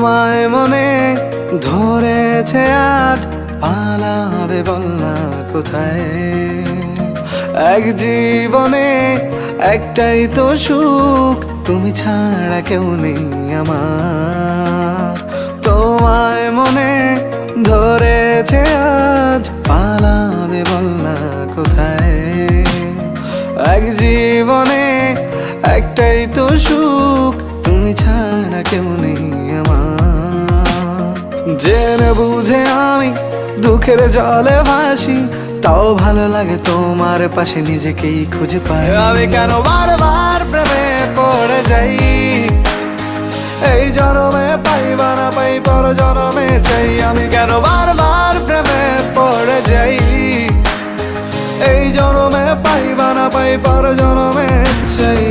তোমায় মনে ধরেছে আজ, পালাবে বল না কোথায়। এক জীবনে একটাই তো সুখ, তুমি ছাড়া কেউ নেই আমার। তোমায় মনে ধরেছে আজ, পালাবে বল না কোথায়। এক জীবনে একটাই তো সুখ, তুমি ছাড়া কেউ নেই আমার। জেনে বুঝে আমি দুঃখের জলে ভাসি, তাও ভালো লাগে তোমার পাশে নিজেকেই খুঁজে পাই। আমি কেন বারবার প্রেমে পড়ে যাই, এই জনমে পাই বা না পাই পর জনমে চাই। আমি কেন বারবার প্রেমে পড়ে যাই, এই জনমে পাই বা না পাই পর জনমে চাই।